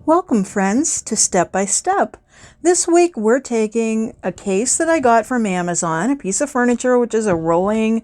Welcome, friends, to Step by Step. This week we're taking a case that I got from Amazon, a piece of furniture, which is a rolling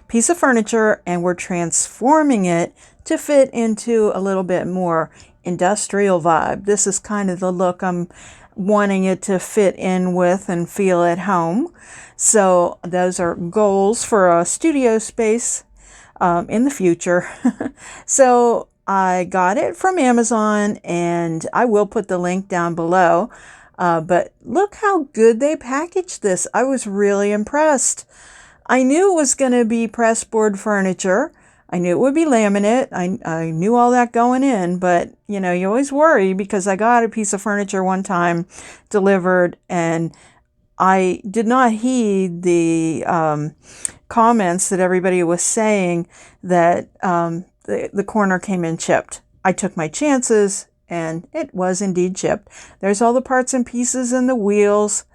piece of furniture, and we're transforming it to fit into a little bit more industrial vibe. This is kind of the look I'm wanting it to fit in with and feel at home. So those are goals for a studio space in the future. So I got it from Amazon, and I will put the link down below. But look how good they packaged this. I was really impressed. I knew it was going to be pressboard furniture. I knew it would be laminate. I knew all that going in, but you know, you always worry because I got a piece of furniture one time delivered, and I did not heed the comments that everybody was saying that the corner came in chipped. I took my chances, and it was indeed chipped. There's all the parts and pieces and the wheels,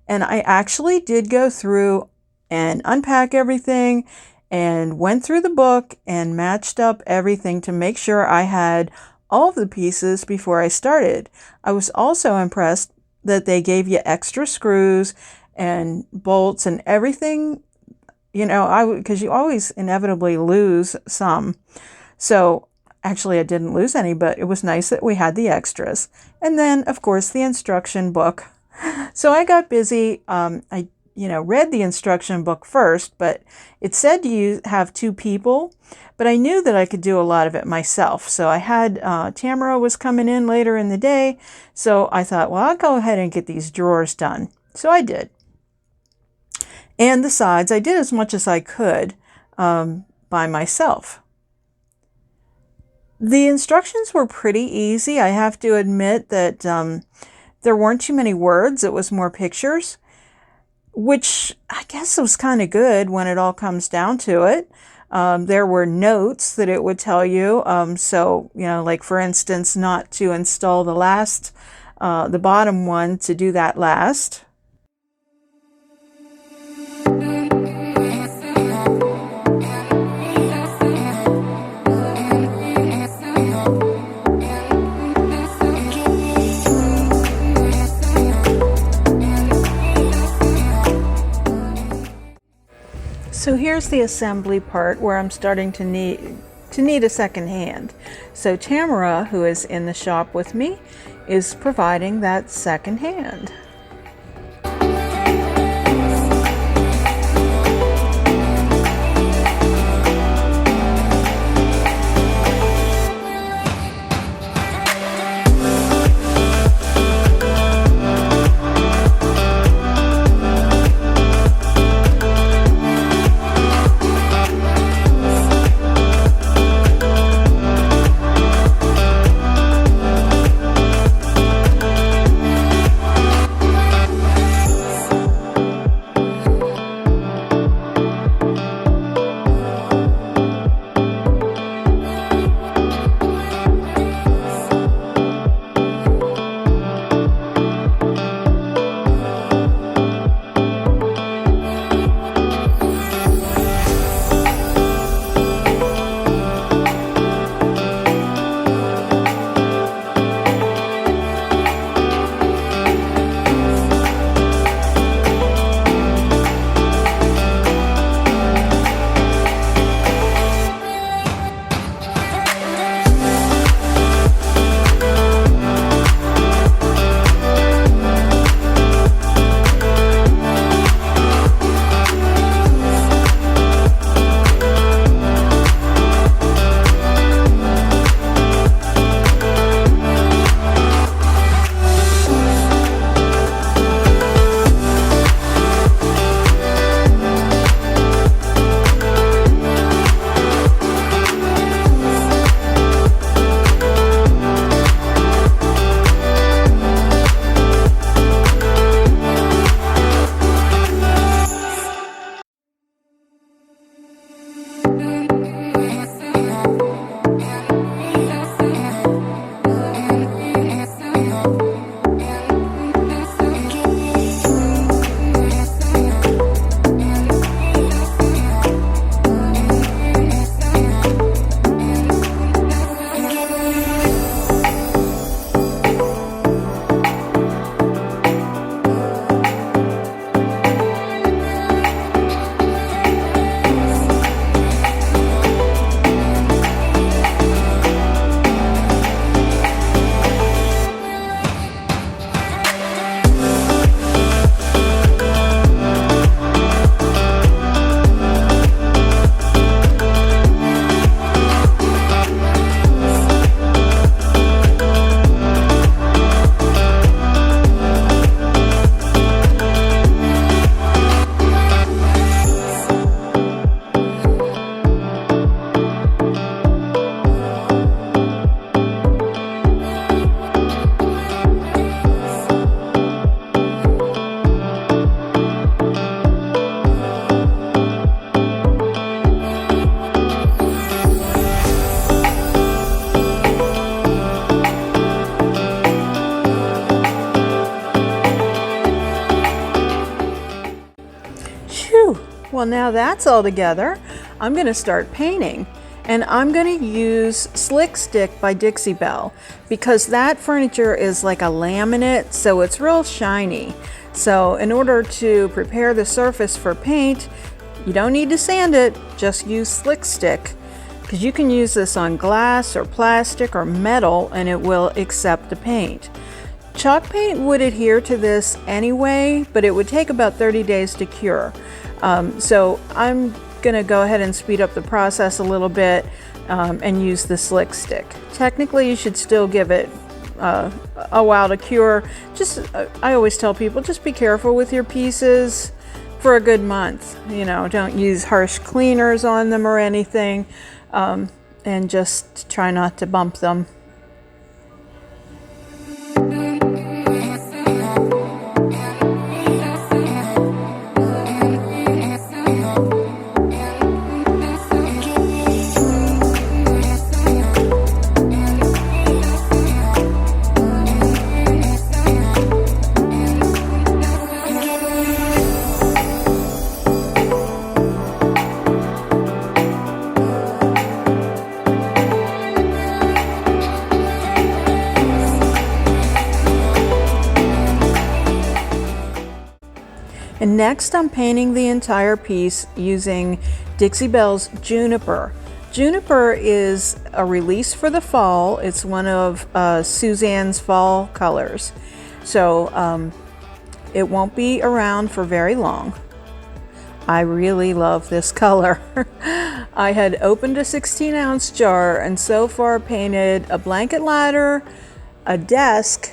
and I actually did go through and unpack everything and went through the book and matched up everything to make sure I had all of the pieces before I started. I was also impressed that they gave you extra screws and bolts and everything, you know, because you always inevitably lose some. So actually I didn't lose any, but it was nice that we had the extras. And then, of course, the instruction book. So I got busy. I read the instruction book first, but it said you have 2 people, but I knew that I could do a lot of it myself. So I had, Tamara was coming in later in the day. So I thought, well, I'll go ahead and get these drawers done. So I did. And the sides, I did as much as I could by myself. The instructions were pretty easy. I have to admit that there weren't too many words. It was more pictures, which I guess was kind of good when it all comes down to it. There were notes that it would tell you. So, you know, like for instance, not to install the bottom one, to do that last. So here's the assembly part where I'm starting to need a second hand. So Tamara, who is in the shop with me, is providing that second hand. well, now that's all together, I'm going to start painting. And I'm going to use Slick Stick by Dixie Belle because that furniture is like a laminate, so it's real shiny. So in order to prepare the surface for paint, you don't need to sand it, just use Slick Stick, because you can use this on glass or plastic or metal and it will accept the paint. Chalk paint would adhere to this anyway, but it would take about 30 days to cure. So I'm gonna go ahead and speed up the process a little bit and use the Slick Stick. Technically, you should still give it a while to cure. I always tell people, just be careful with your pieces for a good month. You know, don't use harsh cleaners on them or anything, and just try not to bump them. And next I'm painting the entire piece using Dixie Belle's Juniper. Juniper is a release for the fall. It's one of Suzanne's fall colors. So it won't be around for very long. I really love this color. I had opened a 16-ounce jar and so far painted a blanket ladder, a desk,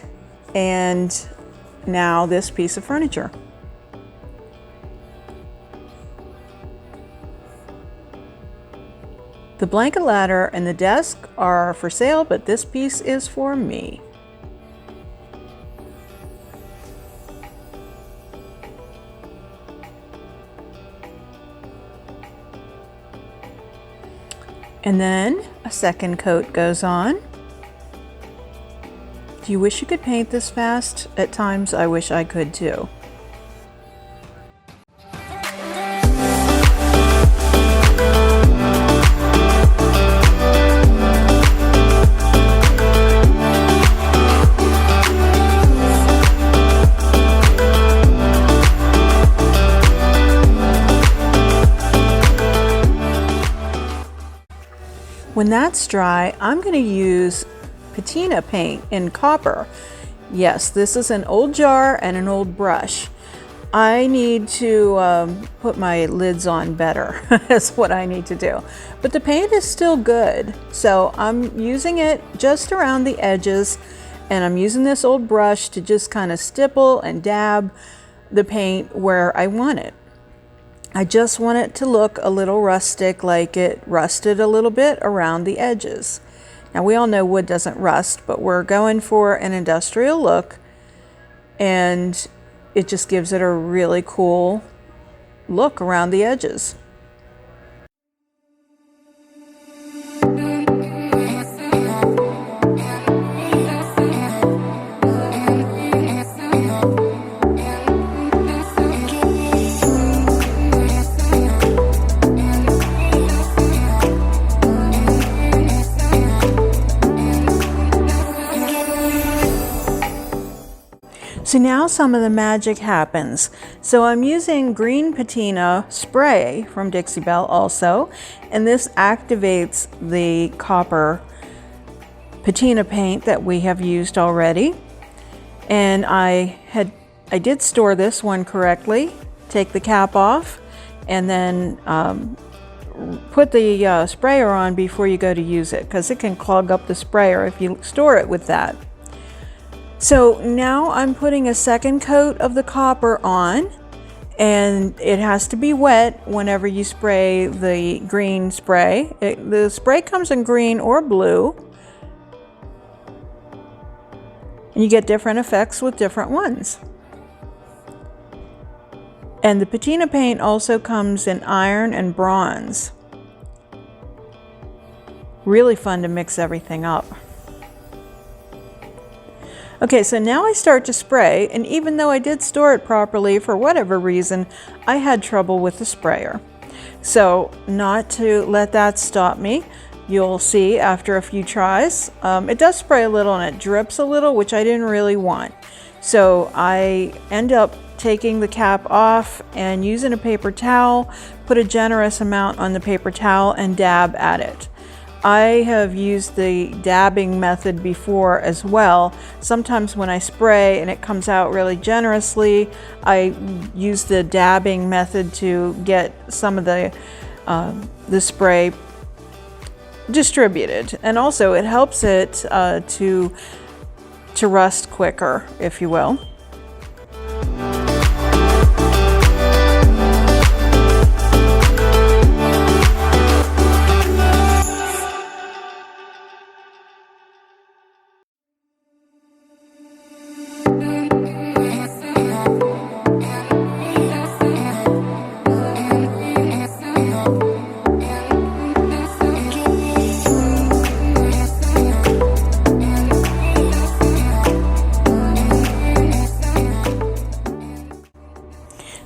and now this piece of furniture. The blanket ladder and the desk are for sale, but this piece is for me. And then a second coat goes on. Do you wish you could paint this fast? At times I wish I could too. When that's dry, I'm going to use Patina paint in copper. Yes, this is an old jar and an old brush. I need to put my lids on better. That's what I need to do. But the paint is still good. So I'm using it just around the edges, and I'm using this old brush to just kind of stipple and dab the paint where I want it. I just want it to look a little rustic, like it rusted a little bit around the edges. Now we all know wood doesn't rust, but we're going for an industrial look, and it just gives it a really cool look around the edges. So now some of the magic happens. So I'm using green patina spray from Dixie Belle also, and this activates the copper patina paint that we have used already. And I did store this one correctly. Take the cap off and then put the sprayer on before you go to use it, because it can clog up the sprayer if you store it with that. So now I'm putting a second coat of the copper on, and it has to be wet whenever you spray the green spray. The spray comes in green or blue, and you get different effects with different ones. And the patina paint also comes in iron and bronze. Really fun to mix everything up. Okay, so now I start to spray, and even though I did store it properly, for whatever reason, I had trouble with the sprayer. So not to let that stop me, you'll see after a few tries, it does spray a little and it drips a little, which I didn't really want. So I end up taking the cap off and using a paper towel, put a generous amount on the paper towel and dab at it. I have used the dabbing method before as well. Sometimes when I spray and it comes out really generously, I use the dabbing method to get some of the spray distributed. And also it helps it to rust quicker, if you will.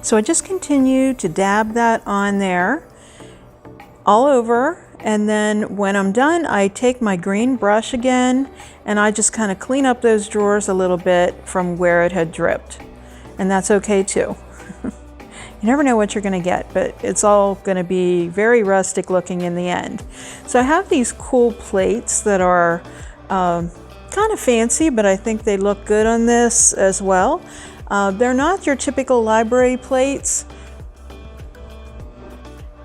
So I just continue to dab that on there all over, and then when I'm done, I take my green brush again and I just kind of clean up those drawers a little bit from where it had dripped. And that's okay too. You never know what you're going to get, but it's all going to be very rustic looking in the end. So I have these cool plates that are kind of fancy, but I think they look good on this as well. They're not your typical library plates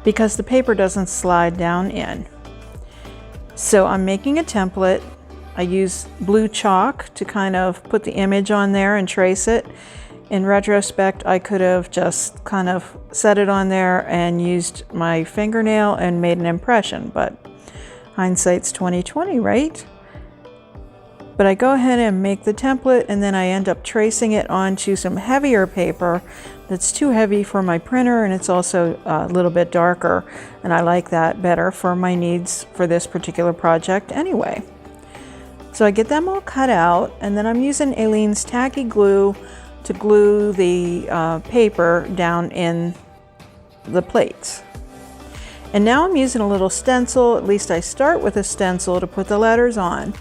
because the paper doesn't slide down in. So I'm making a template. I use blue chalk to kind of put the image on there and trace it. In retrospect, I could have just kind of set it on there and used my fingernail and made an impression, but hindsight's 20/20, right? But I go ahead and make the template, and then I end up tracing it onto some heavier paper that's too heavy for my printer, and it's also a little bit darker, and I like that better for my needs for this particular project anyway. So I get them all cut out, and then I'm using Aileen's tacky glue to glue the paper down in the plates. And now I'm using a little stencil. At least I start with a stencil to put the letters on.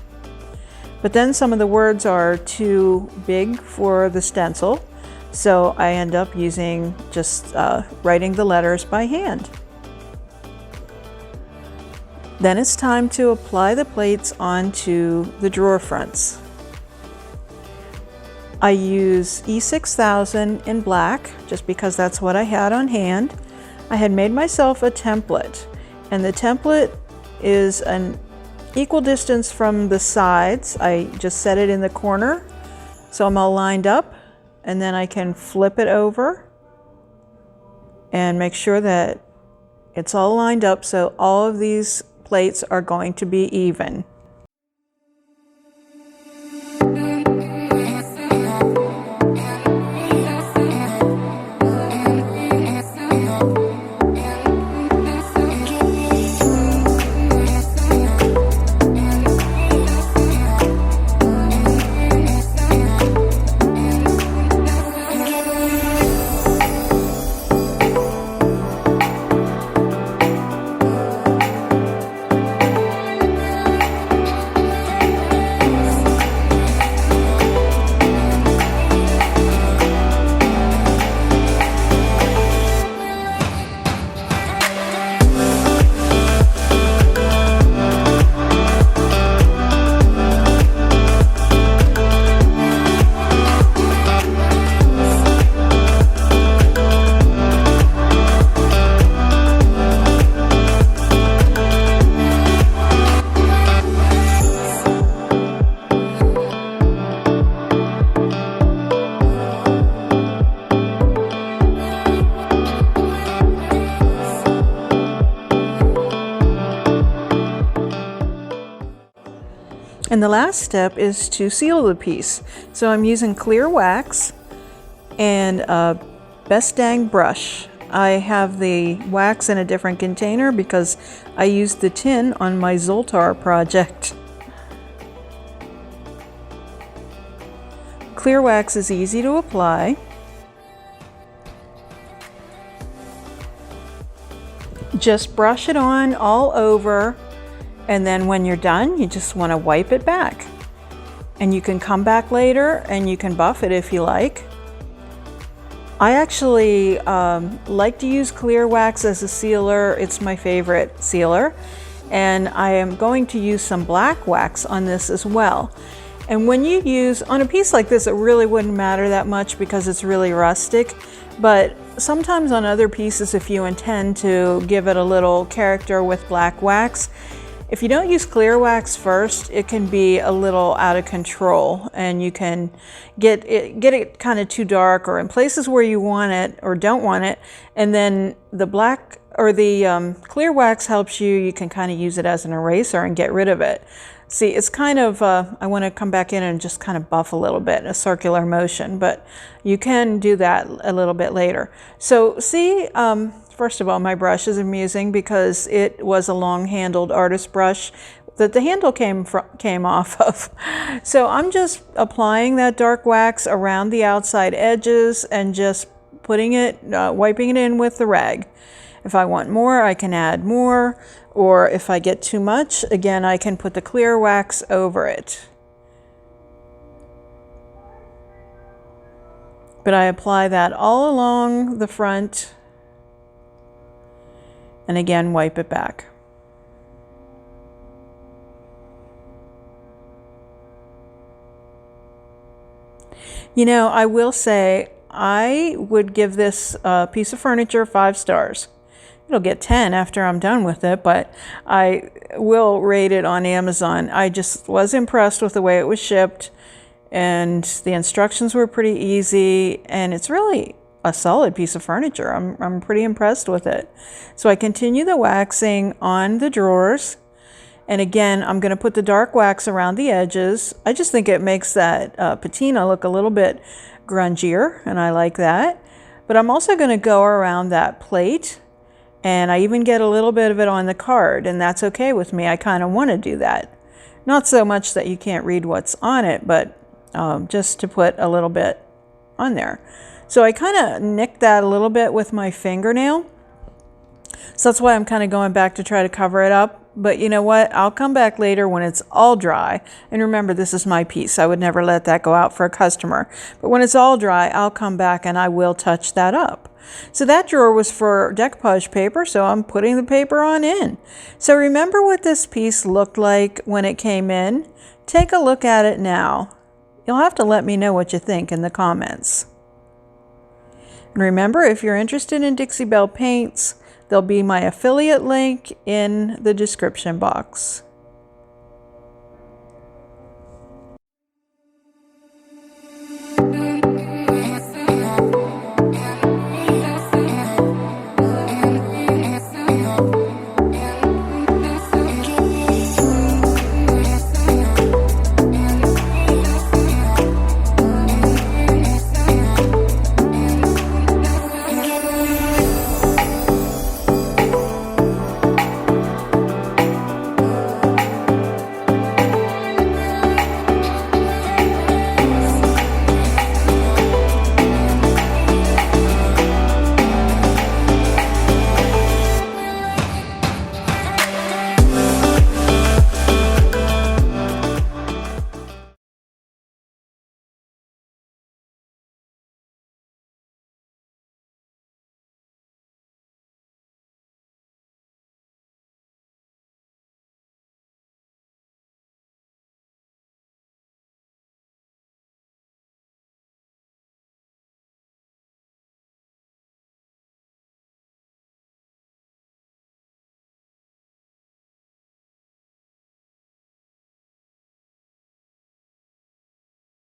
But then some of the words are too big for the stencil, so I end up using just writing the letters by hand. Then it's time to apply the plates onto the drawer fronts. I use E6000 in black, just because that's what I had on hand. I had made myself a template, and the template is an equal distance from the sides. I just set it in the corner so I'm all lined up, and then I can flip it over and make sure that it's all lined up so all of these plates are going to be even. And the last step is to seal the piece. So I'm using clear wax and a best dang brush. I have the wax in a different container because I used the tin on my Zoltar project. Clear wax is easy to apply. Just brush it on all over, and then when you're done, you just want to wipe it back. And you can come back later and you can buff it if you like. I actually like to use clear wax as a sealer. It's my favorite sealer. And I am going to use some black wax on this as well. And when you use, on a piece like this, it really wouldn't matter that much because it's really rustic. But sometimes on other pieces, if you intend to give it a little character with black wax, if you don't use clear wax first, it can be a little out of control and you can get it kind of too dark or in places where you want it or don't want it. And then the black or the clear wax helps you. You can kind of use it as an eraser and get rid of it. See, it's kind of, I want to come back in and just kind of buff a little bit, a circular motion, but you can do that a little bit later. So see, first of all, my brush is amusing because it was a long-handled artist brush that the handle came off of. So I'm just applying that dark wax around the outside edges and just putting it, wiping it in with the rag. If I want more, I can add more, or if I get too much, again, I can put the clear wax over it. But I apply that all along the front, and again, wipe it back. You know, I will say, I would give this piece of furniture 5 stars. It'll get 10 after I'm done with it, but I will rate it on Amazon. I just was impressed with the way it was shipped, and the instructions were pretty easy, and it's really a solid piece of furniture. I'm pretty impressed with it. So I continue the waxing on the drawers, and again, I'm going to put the dark wax around the edges. I just think it makes that patina look a little bit grungier, and I like that. But I'm also going to go around that plate, and I even get a little bit of it on the card, and that's okay with me. I kind of want to do that. Not so much that you can't read what's on it, but just to put a little bit on there. So I kind of nicked that a little bit with my fingernail. So that's why I'm kind of going back to try to cover it up. But you know what? I'll come back later when it's all dry. And remember, this is my piece. I would never let that go out for a customer. But when it's all dry, I'll come back and I will touch that up. So that drawer was for decoupage paper, so I'm putting the paper on in. So remember what this piece looked like when it came in? Take a look at it now. You'll have to let me know what you think in the comments. And remember, if you're interested in Dixie Belle paints, there'll be my affiliate link in the description box.